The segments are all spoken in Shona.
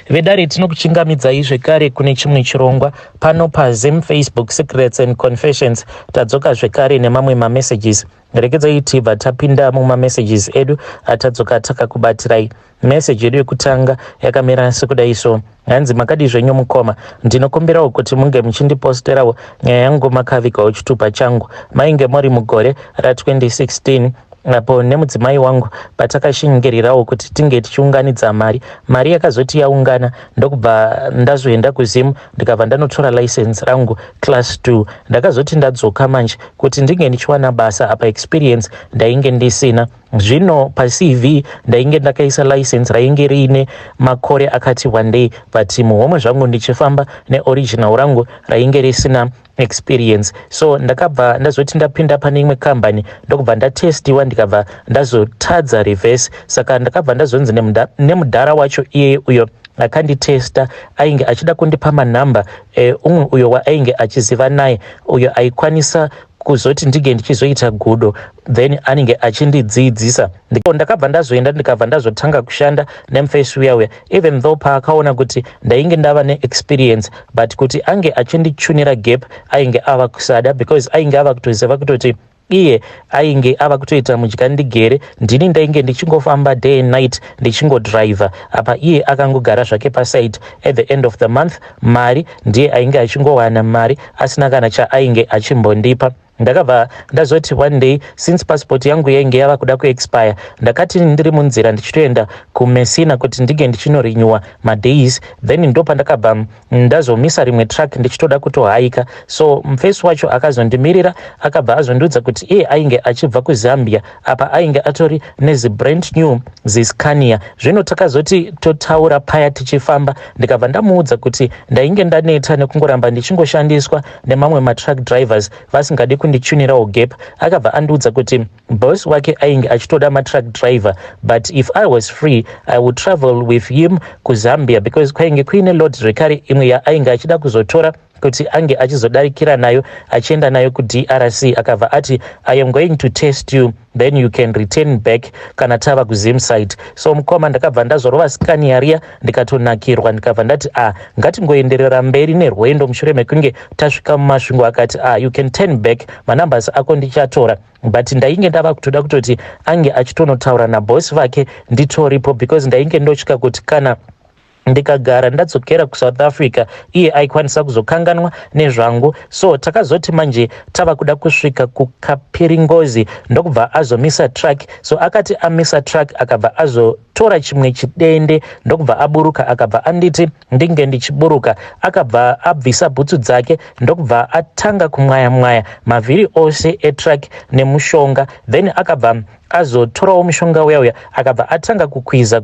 vedare tinokuchingamidzai zvekare kune chimwe chirongwa pano pazim Facebook Secrets and Confessions. Tadzoka zvekare nemamwe mamessages. Rekedzai tibva tapinda mumamessages edu atadzoka takakubatirai. Message yedu yekutanga yakamira sekudai so: hanzi makadi zvenyu mukoma, ndinokumbirawo kuti munge muchindiposterawo nyaya yangu makavikawo chitupa changu. Mainge muri mugore ra2016 apo nemudzimai wangu patakashingirirawo kuti tinge tichiunganidza mari yakazoti yaungana ndokubva ndazoenda kuzimu ndikabva ndanotora license rangu class 2. Ndakazoti ndadzoka manje kuti ndinge ndichiwana basa apa experience ndainge ndisina. Zvino paCV ndainge ndakaisa license rainge riine makore akati 1 day, but muhomwe zvangu ndichifamba neoriginal rangu rainge risina experience. So ndakabva ndazoti ndapinda pane imwe company ndokubva ndatestiwa ndikabva ndazotadza reverse. Saka ndakabva ndazonzi nemudhara wacho iye uyo akanditesta ainge achida kundipa manhamba umwe uyo waainge achiziva naye uyo aikwanisa kuzoti ndige ndichizoita gudo then anenge achindidzidzisa. Ndakabva ndazoenda ndikabva ndazotanga kushanda nemufesi uya even though paakaona kuti ndainge ndava neexperience but kuti ange achindichunira gap ainge ava kusada because ainge ava kutoziva kutoti iye ainge ava kutoita mudya ndigere, ndini ndainge ndichingofamba day and night ndichingodriver apa iye akangogara zvake pasite. At the end of the month mari ndiye ainge achingowana mari asina kana chaainge achimbondipa. Ndakabva ndazoti one day since passport yangu yainge yava kuda kuexpire ndakati ndiri munzira ndichitoenda kuMessina kuti ndige ndichinorenewa madays, then ndopa ndakabva ndazomisa rimwe truck ndichitoda kutohaika. So mufesi wacho akazondimirira akabva azondiudza kuti iye ainge achibva kuZambia apa ainge atori nezi brand new ziScania. Zvino takazoti totaura paya tichifamba ndikabva ndamuudza kuti ndainge ndaneta nekungoramba ndichingoshandiswa nemamwe matruck drivers vasingadi kundichunirawo gap. Akabva andiudza kuti boss wake ainge achitoda matruck driver but if I was free I would travel with him kuZambia because kwainge kuine load zvekare imwe yainge achida kuzotora kuti ange achizodarikira nayo achienda nayo kuDRC. Akabva ati I am going to test you then you can return back kana tava kuZim site. So mukoma ndakabva ndazorova Scania riya ndikatonakirwa ndikabva ndati ngatingoenderera mberi nerwendo. Mushure mekunge tasvika mumasvingo akati you can turn back, manumbers ako ndichatora. But ndainge ndava kutoda kutoti ange achitonotaura nabosi vake nditoripo because ndainge ndotyika kuti kana ndikagara ndadzokera kuSouth Africa iye aikwanisa kuzokanganwa nezvangu. So takazoti manje tava kuda kusvika kuKapiringozi ndokubva azomisa truck. So akati amisa truck akabva azotora chimwe chidende ndokubva aburuka akabva anditi ndinge ndichiburuka. Akabva abvisa bhutsu dzake ndokubva atanga kumwaya mavhiri ose etruck nemushonga, then akabva azotorawo mushonga uya akabva atanga kukwiza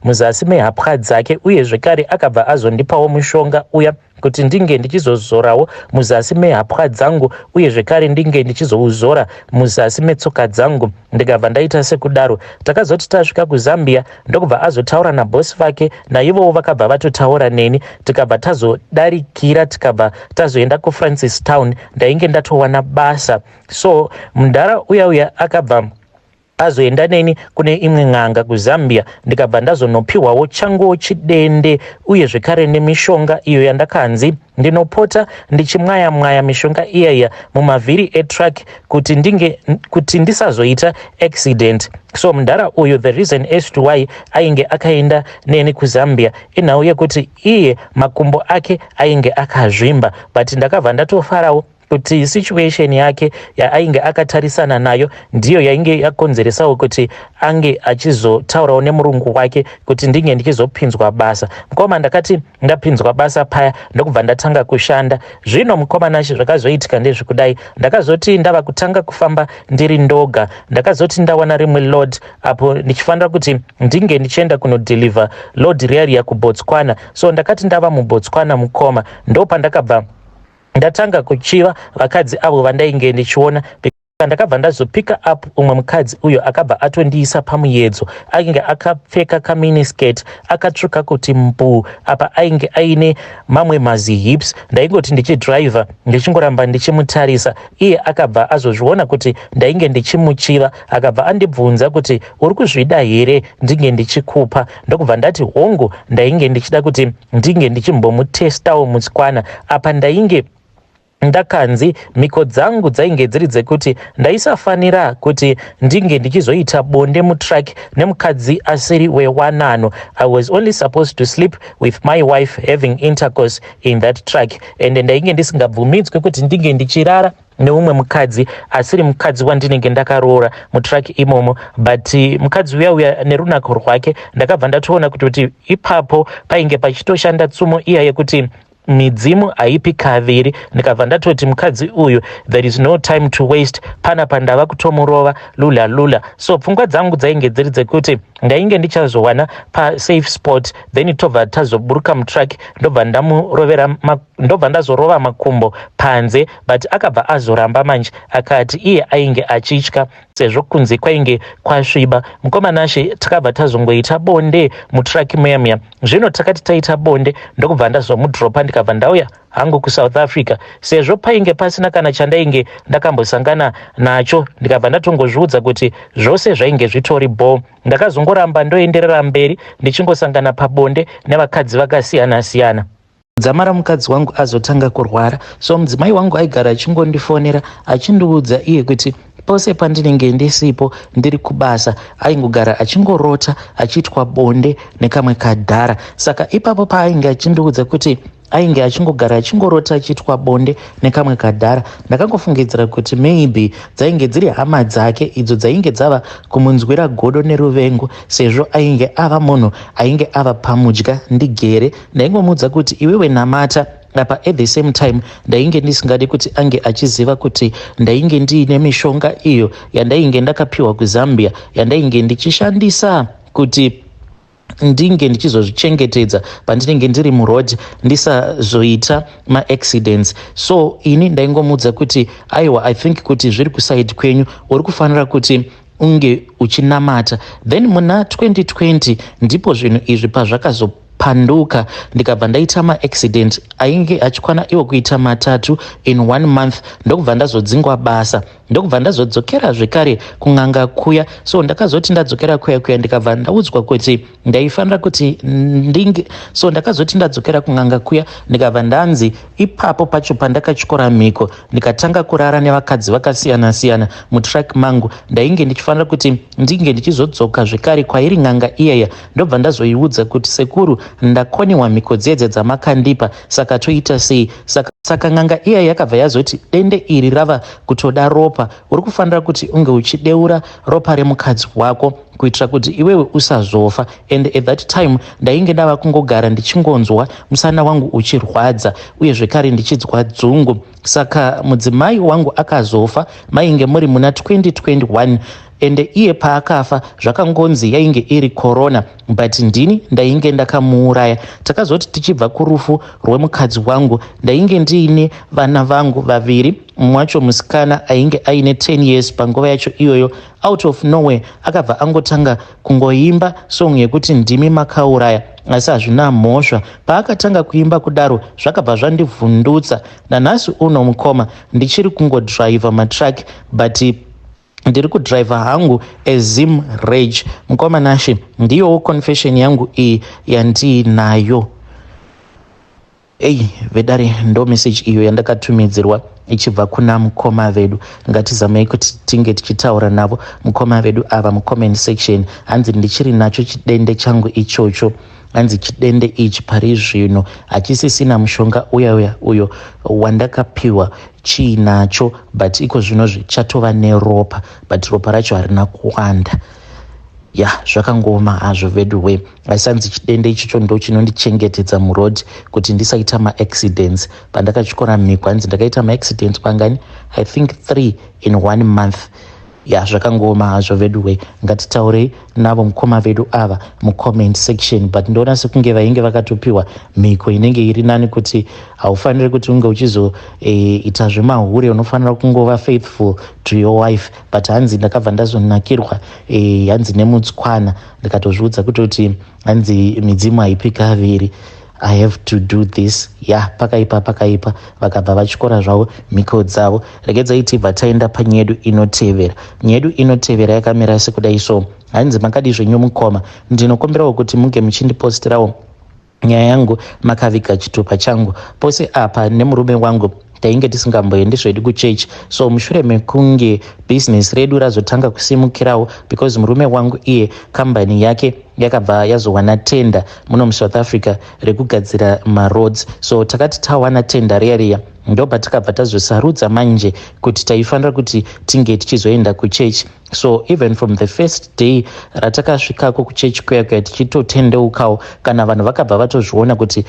muzasi mehapwa dzake uye zvekare akabva azondipawo mushonga uya kuti ndinge ndichizozorawo muzasi mehapwa dzangu uye zvekare ndinge ndichizouzora muzasi metsoka dzangu. Ndikabva ndaita sekudaro. Takazoti tasvika kuZambia ndokubva azotaura nabosi vake naivowo vakabva vatotaura neni tikabva tazodarikira tikabva tazoenda kuFrancistown ndainge ndatowana basa. So mudhara uya akabva azoenda neni kune imwe n'anga kuZambia ndikabva ndazonopiwawo changu chidende uye zvekare nemishonga iyo yandakanzi ndinopota ndichimwaya mishonga iyaya mumavhiri etruck kuti ndisazoita accident. So mudhara uyu the reason as to why ainge akaenda neni kuZambia inhau yekuti iye makumbo ake ainge akazvimba but ndakabva ndatofarawo kuti situation yake yainge akatarisana nayo ndiyo yainge yakonzeresawo kuti ange achizotaurawo nemurungu wake kuti ndinge ndichizopinzwa basa. Mukoma ndakati ndapinzwa basa paya ndokubva ndatanga kushanda. Zvino mukoma nacho zvakazoitika ndezvekudai ndakazoti ndava kutanga kufamba ndiri ndoga. Ndakazoti ndawana rimwe load apo ndichifanira kuti ndinge ndichienda kunodeliver load riya kuBotswana. So ndakati ndava muBotswana mukoma ndopandakabva ndatanga kuchiva vakadzi avo vandainge ndichiona saka ndakabva ndazopika up umwe mukadzi uyo akabva atondiisa pamuyedzo. Ainge akapfeka kaminiskirt akatsvuka kuti mbu, apa ainge aine mamwe mazihips. Ndaingoti ndichidhiraivha ndichingoramba ndichimutarisa, iye akabva azozviona kuti ndainge ndichimuchiva, akabva andibvunza kuti uri kuzvida here ndinge ndichikupa. Ndokubva ndati hongu, ndainge ndichida kuti ndinge ndichimbomutestawo musikwana. Apa ndainge ndakanzi mhiko dzangu dzainge dziri dzekuti ndaisafanira kuti ndinge ndichizoita bonde mutrack nemukadzi asiri wewanano. I was only supposed to sleep with my wife having intercourse in that track, and ndainge ndisingabvumidzwe kuti ndinge ndichirara neumwe mukadzi asiri mukadzi wandinenge ndakaroora mutrack imomo. But mukadzi uya nerunako rwake ndakabva ndatoona kuti ipapo painge pachitoshanda tsumo iya yekuti midzimu haipi kaviri. Ndikabva ndatoti mukadzi uyu there is no time to waste, panapa ndava kutomurova lula. So pfungwa dzangu dzainge dziri dzekuti ndainge ndichazowana pasafe spot, then tobva tazoburuka mutrack, ndobva ndazorova makumbo panze. But akabva azoramba manje akati iye ainge achitya sezvo kunze kwainge kwasviba. Mukomanashe takabva tazongoita bonde mutrack muya. Zvino takati taita bonde ndokubva ndazomudropa ndikabva ndauya hangu kuSouth Africa, sezvo painge pasina kana chandainge ndakambosangana nacho. Ndikabva ndatongozviudza kuti zvose zvainge zvitori bo. Ndakazongoramba ndoenderera mberi ndichingosangana pabonde nevakadzi vakasiyana-siyana. Dzamara mukadzi wangu azotanga kurwara, so mudzimai wangu aigara achingondifonera achindiudza iye kuti pose pandinenge ndisipo ndiri kubasa aingogara achingorota achiitwa bonde nekamwe kadhara. Saka ipapo paainge achindiudza kuti ainge achingogara achingorota achiitwa bonde nekamwe kadhara, ndakangofungidzira kuti maybe dzainge dziri hama dzake idzo dzainge dzava kumunzwira godo neruvengo, sezvo ainge ava munhu ainge ava pamudya ndigere. Ndaingomuudza kuti iwewe namata apa. At the same time ndainge ndisingadi kuti ange achiziva kuti ndainge ndiine mishonga iyo yandainge ndakapiwa kuZambia yandainge ndichishandisa kuti ndinge ndichizozvichengetedza pandinenge ndiri muroad ndisazoita maaccidents. So ini ndaingomudza kuti aiwa, I think kuti zviri kusaidi kwenyu uri kufanira kuti unge uchinamata. Then muna 2020 ndipo zvinhu izvi pazvakazopanduka, ndikabva ndaita maaccident ainge achikwana iwo kuita matatu in 1 month. Ndokubva ndazodzingwa basa, ndokubva ndazodzokera zvekare kun'anga kuya. So ndakazoti ndadzokera kuya ndikabva ndaudzwa kuti ndaifanira kuti ndakazoti ndadzokera kun'anga kuya ndikabva ndanzi ipapo pacho pandakatyora mhiko ndikatanga kurara nevakadzi vakasiyana-siyana mutrack mangu, ndainge ndichifanira kuti ndinge ndichizodzoka zvekare kwairi n'anga iyaya. Ndobva ndazoiudza kuti sekuru, ndakoniwa mhiko dzedze dzamakandipa, saka toita sei? Saka n'anga iya yakabva yazoti dende iri rava kutoda ropa, uri kufanira kuti unge uchideura ropa remukadzi wako kuitira kuti iwewe usazofa. And at that time ndainge ndava kungogara ndichingonzwa musana wangu uchirwadza uye zvekare ndichidzwa dzungu. Saka mudzimai wangu akazofa mainge muri muna 2021, and iye paakafa zvakangonzi yainge iri corona, but ndini ndainge ndakamuuraya. Takazoti tichibva kurufu rwemukadzi wangu ndainge ndiine vana vangu vaviri, mumwe wacho musikana ainge aine 10 years panguva yacho iyoyo. Out of nowhere akabva angotanga kungoimba song yekuti ndimi makauraya, asi hazvina mhosva. Paakatanga kuimba kudaro zvakabva zvandivhundutsa. Nanhasi uno mukoma ndichiri kungodhiraivha matrack, but ndiri kudhiraivha hangu ezim rage. Mukoma nashe ndiyowo confession yangu iyi yandiinayo. Vedare ndo message iyo yandakatumidzirwa ichibva kuna mukoma vedu. Ngatizamei kuti tinge tichitaura navo mukoma vedu ava mucomment section. Hanzi ndichiri nacho chidende changu ichocho, hanzi chidende ichi pari zvino hachisisina mushonga uyo wandakapiwa chiinacho, but iko zvino zvichatova neropa, but ropa racho harina kuwanda. Zvakangoma hazvo veduwe, asi hanzi chidende ichocho ndo chinondichengetedza muroad kuti ndisaita maaccidents. Pandakatyora mhiko hanzi ndakaita maaccidents pangani, I think 3 in 1 month. zvakangoma hazvo veduwe, ngatitaurei navo mukoma vedu ava mucomment section. But ndoona sekunge vainge vakatopiwa mhiko inenge iri nani kuti haufaniri kuti unge uchizoita zvemahure, unofanira kungova faithful to your wife. But hanzi ndakabva ndazonakirwa hanzi nemutswana ndikatozviudza kuti hanzi midzimu haipi kaviri, I have to do this. Pakaipa vakabva vachikora zvavo mhiko dzavo. Regedzai tibva taenda panyedu inotevera. Nyedu inotevera yakamira sekudai so. Hanzi makadi zvenyu mukoma, ndinokumbirawo kuti munge muchindipostirawo nyaya yangu makaviga chitupa changu. Pose apa nemurume wangu tainge tisingamboendi zvedu kuchechi, so mushure mekunge business redu razotanga kusimukirawo, because murume wangu iye kambani yake yakabva yazowana tenda muno muSouth Africa rekugadzira maroads, so takati tawana tenda riya ndopa takabva tazosarudza manje kuti taifanira kuti tinge tichizoenda kuchechi. So even from the first day ratakasvikako kuchechi kuya tichitotendeukawo, kana vanhu vakabva vatozviona kuti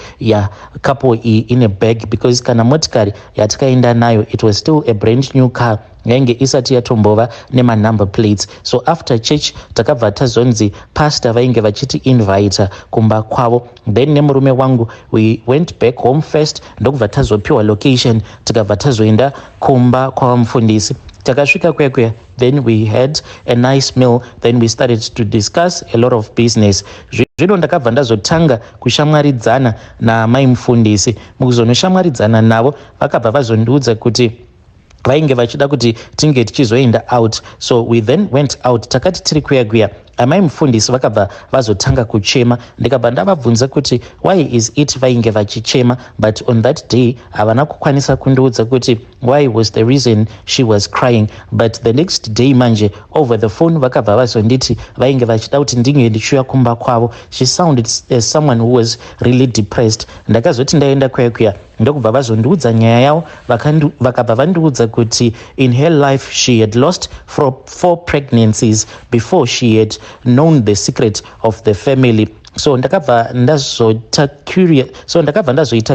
couple iyi ine bag, because kana motikari yatakaenda nayo it was still a brand new car, yainge isati yatombova nemanumber plates. So after church takabva tazonzi pastor vainge vachiti invita kumba kwavo, then nemurume wangu we went back home first, ndokubva tazopiwa location tikabva tazoenda kumba kwavamufundisi. Takasvika kuya then we had a nice meal, then we started to discuss a lot of business. Zvino ndakabva ndazotanga kushamwaridzana namai mufundisi. Mukuzonoshamwaridzana navo vakabva vazondiudza kuti vainge vachida kuti tinge tichizoenda out, so we then went out. Takati tiri kuya amai mufundisi vakabva vazotanga kuchema, ndikabva ndavabvunza kuti why is it vainge vachichema, but on that day havana kukwanisa kundiudza kuti why was the reason she was crying. But the next day manje over the phone vakabva vazonditi vainge vachida kuti ndinge ndichiuya kumba kwavo. She sounded as someone who was really depressed. Ndakazoti ndaenda kuya ndokubva vazondiudza nyaya yavo, vakabva vandiudza kuti in her life she had lost 4 pregnancies before she had known the secret of the family. So ndakabva ndazoita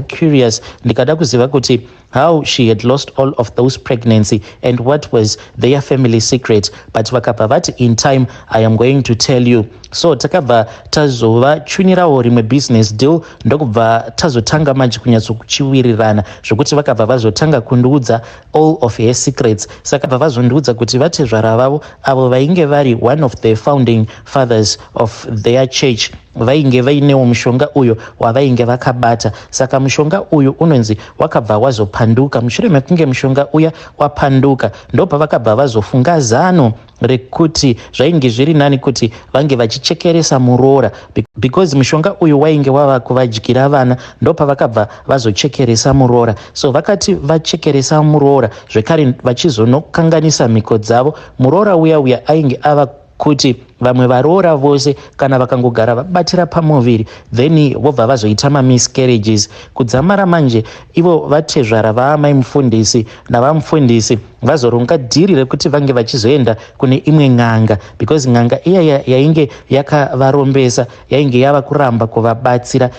curious ndikada kuziva kuti how she had lost all of those pregnancy and what was their family secret. But vakabva vati in time I am going to tell you. So takabva tazova chunirawo rimwe business deal, ndokubva tazotanga manje kunyatsokuchiwirirana zvokuti vakabva vazotanga kundiudza all of her secrets. Saka bva vazondiudza kuti vatezvara vavo avo vainge vari one of the founding fathers of their church vainge vainewo mushonga uyo wavainge vakabata. Saka mushonga uyu unonzi wakabva wazopanduka. Mushure mekunge mushonga uya wapanduka ndopa vakabva vazofunga zano rekuti zvainge zviri nani kuti vange vachichekeresa muroora, because mushonga uyu wainge wava kuvadyira vana, ndopa vakabva vazochekeresa muroora. So vakati vachekeresa muroora zvekare vachizonokanganisa mhiko dzavo, muroora uya ainge ava kuti vamwe varoora vose kana vakangogara vabatira pamuviri then vobva vazoita miscarriages. Kudzamara manje ivo vatezvara vaamai mufundisi navamufundisi vazoronga dhiri rekuti vange vachizoenda kune imwe n'anga, because n'anga iya yainge yakavarombesa yainge yava kuramba kuvabatsira.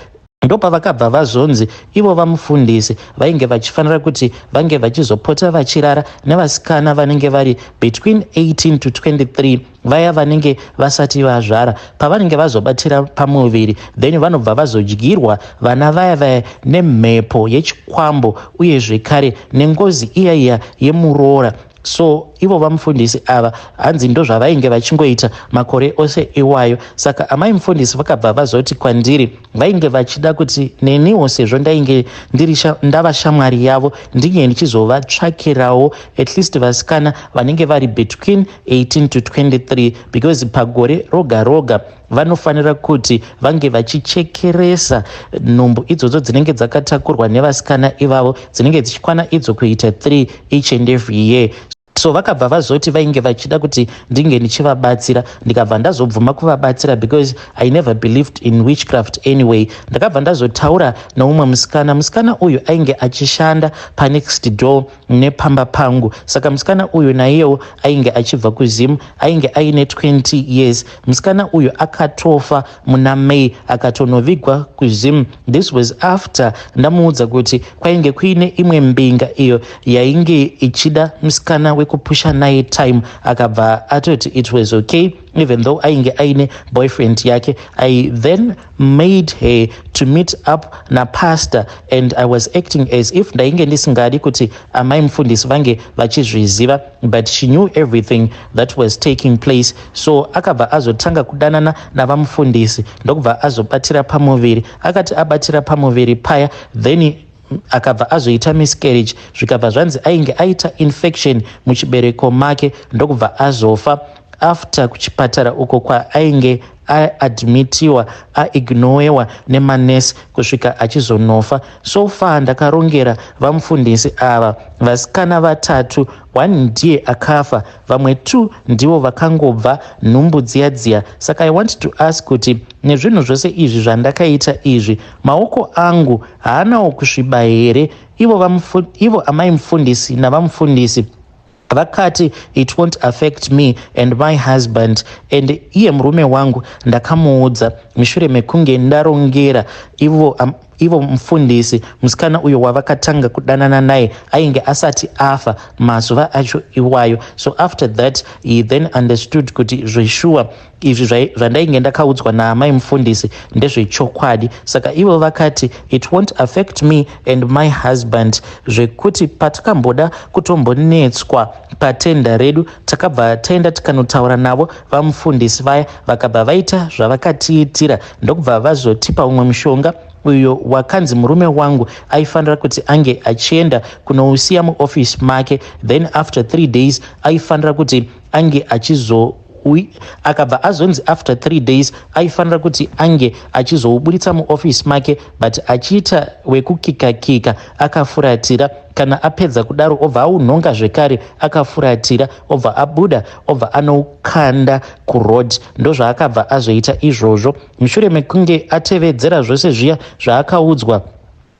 Ndopa vakabva vazonzi ivo vamufundisi vainge vachifanira kuti vange vachizopota vachirara nevasikana vanenge vari between 18 to 23, vaya vanenge vasati vazvara. Pavanenge vazobatira pamuviri then vanobva vazodyirwa vana vaya nemhepo yechikwambo uye zvekare nengozi iya yemuroora. So ivo vamufundisi ava hanzi ndo zvavainge vachingoita makore ose iwayo. Saka amai mufundisi vakabva vazoti kwandiri vainge vachida kuti neniwo sezvo ndainge ndava shamwari yavo ndinge ndichizovatsvakirawo at least vasikana vanenge vari between 18 to 23, because pagore roga vanofanira kuti vange vachichekeresa nhumbu idzodzo dzinenge dzakatakurwa nevasikana ivavo dzinenge dzichikwana idzo kuita 3 each and every year. So vakabva vazoti vainge vachida kuti ndinge ndichivabatsira, ndikabva ndazobvuma kuvabatsira because I never believed in witchcraft anyway. Ndakabva ndazotaura noumwe musikana uyu ainge achishanda panext door nepamba pangu. Saka musikana uyu naiyewo ainge achibva kuzimu, ainge aine 20 years. Musikana uyu akatofa muna May akatonovigwa kuzimu. This was after ndamuudza kuti kwainge kuine imwe mbinga iyo yainge ichida musikana kupusha naye time akabva atoti it was okay even though ainge aine boyfriend yake. I then made her to meet up na pastor and I was acting as if ndainge ndisingadi kuti amai mufundisi vange vachizviziva, but she knew everything that was taking place. So akabva azotanga kudanana navamufundisi ndokubva azobatira pamuviri. Akati abatira pamuviri paya then akabva azoita miscarriage, zvikabva zvanzi ainge aita infection muchibereko make ndokubva azofa. After kuchipatara uko kwainge aadmitiwa aignowewa nemanesi kusvika achizonofa. So far ndakarongera vamufundisi ava vasikana vatatu, 1 ndiye akafa, vamwe 2 ndivo vakangobva nhumbu dziya. Saka I want to ask kuti nezvinhu zvose izvi zvandakaita izvi maoko angu haanawo kusviba here? Ivo amai mufundisi navamufundisi vakati it won't affect me and my husband, and iye murume wangu ndakamuudza mushure mekunge ndarongera ivo mufundisi musikana uyo wavakatanga kudanana naye ainge asati afa mazuva acho iwayo. So after that he then understood kuti zveshuwa izvi zvandainge ndakaudzwa naamai mufundisi ndezvechokwadi. Saka ivo vakati it won't affect me and my husband, zvekuti patakamboda kutombonetswa patenda redu takabva taenda tikanotaura navo vamufundisi vaya vakabva vaita zvavakatiitira ndokubva vazotipa umwe mushonga uyo wakanzi murume wangu aifanira kuti ange achienda kunousiya muofisi make, then after 3 days aifanira kuti ange akabva azonzi after 3 days aifanira kuti ange achizoubuditsa muofisi make, but achiita wekukika akafuratira. Kana apedza kudaro obva aunhonga zvekare akafuratira, obva abuda obva anoukanda kuroad. Ndozvaakabva azoita izvozvo mushure mekunge atevedzera zvose zviya zvaakaudzwa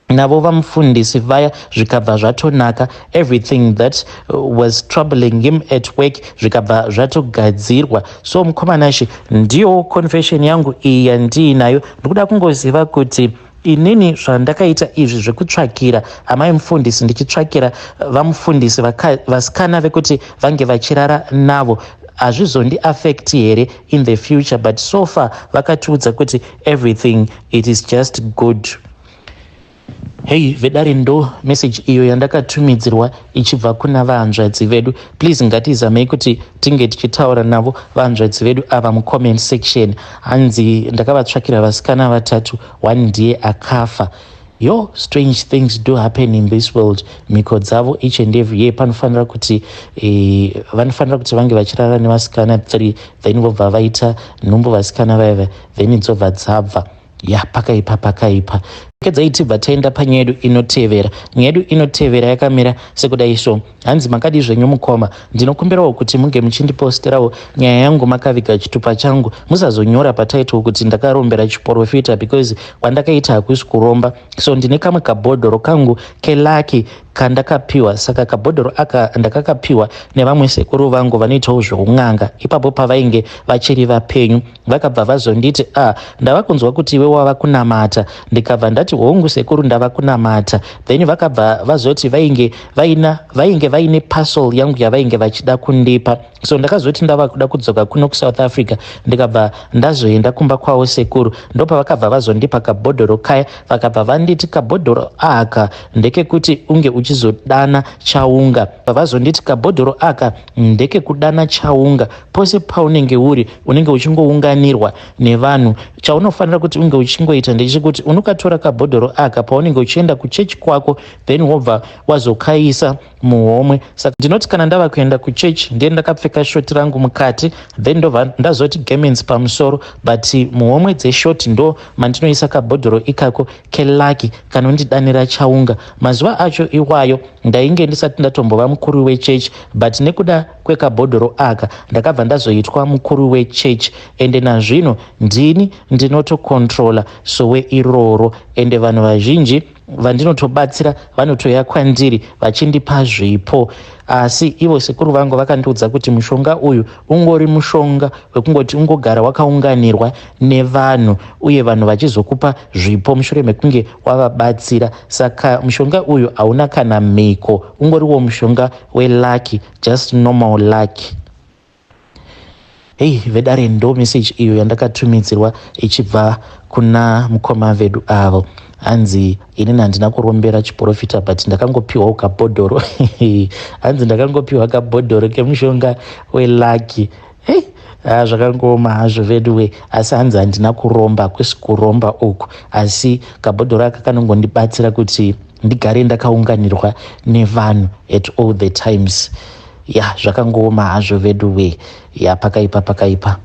navo vamufundisi vaya zvikabva zvatonaka. Everything that was troubling him at work zvikabva zvatogadzirwa. So mukomanashi, ndiyo confession yangu iyi yandiinayo. Ndikuda kungoziva kuti inini zvandakaita izvi zvekutsvakira amai mufundisi ndichitsvakira vamufundisi vasikana vekuti vange vachirara navo hazvizondi affect here in the future, but so far vakatiudza kuti everything it is just good. Hey vedare, ndo message iyo yandakatumidzirwa ichibva kuna vahanzvadzi vedu. Please ngatizamei kuti tinge tichitaura navo vahanzvadzi vedu ava mucomment section. Hanzi ndakavatsvakira vasikana vatatu, 1 ndiye akafa. Yo, strange things do happen in this world. Miko dzavo each and every year panofanira kuti vanofanira kuti vange vachirara nevasikana 3, then vobva vaita nhumbu vasikana vaiva, then dzobva dzabva. Ya pakaipa kedza itibva taenda panyaya yedu inotevera. Nyaya yedu inotevera yakamira sekudai so. Hanzi makadi zvenyu mukoma, ndinokumbirawo kuti munge muchindiposterawo nyaya yangu makaviga chitupa changu. Musazonyora patitle kuti ndakarombera chiprofita, because kwandakaita hakusi kuromba. So ndine kamwe kabhodhoro kangu kelaki kandakapiwa. Saka kabhodhoro aka ndakakapiwa nevamwe sekuru vangu vanoitawo zveun'anga. Ipapo pavainge vachiri vapenyu vakabva vazonditi ndava kunzwa kuti iwe wava kunamata. Ndikabva ndati hongu sekuru ndava kunamata. Then vakabva vazoti vainge vaine parcel yangu yavainge vachida kundipa. So ndakazoti ndava kuda kudzoka kuno kuSouth Africa ndikabva ndazoenda kumba kwavo sekuru. Ndopa vakabva vazondipa kabhodhoro kaya, vakabva vanditi kabhodhoro aka ndekekuti unge uchizodana chaunga. Vazonditi kabhodhoro aka ndeke kudana chaunga. Pose paunenge uri unenge uchingounganirwa nevanhu. Chaunofanira kuti unge uchingoita ndechekuti unokatora kabhodhoro aka paunenge uchienda kuchechi kwako, then wobva wazokaisa muhomwe. Saka ndinoti kana ndava kuenda kuchechi ndiye ndakapfeka shoti rangu mukati, then ndobva ndazoti garments pamusoro, but muhomwe dzeshoti ndo mandinoisa kabhodhoro ikako kelaki kanondidanira chaunga. Mazuva acho iwayo ndainge ndisati ndatombova mukuru wechechi, but nekuda kwekabhodhoro aka ndakabva ndazoitwa mukuru wechechi, ende nazvino ndini ndinotokontrola sowe iroro. Ende vanhu vazhinji vandinotobatsira vanotoya kwandiri vachindipa zvipo, asi ivo sekuru vangu vakandiudza kuti mushonga uyu ungori mushonga wekungoti ungogara wakaunganirwa nevanhu uye vanhu vachizokupa zvipo mushure mekunge wavabatsira. Saka mushonga uyu hauna kana mhiko, ungoriwo mushonga welaki, just normal lucky. Hei vedare, ndo message iyo yandakatumidzirwa ichibva kuna mukoma vedu avo. Hanzi inini handina kurombera chiprofita but ndakangopiwa kabhodhoro hanzi ndakangopiwa kabhodhoro kemushonga welaki. Hei zvakangoma hazvo veduwe, asi hanzi handina kuromba, kwesi kuromba uku, asi kabhodhoro aka kanongondibatsira kuti ndigare ndakaunganirwa nevanhu at all the times. Ya zvakangoma hazvo veduwe, ya pakaipa.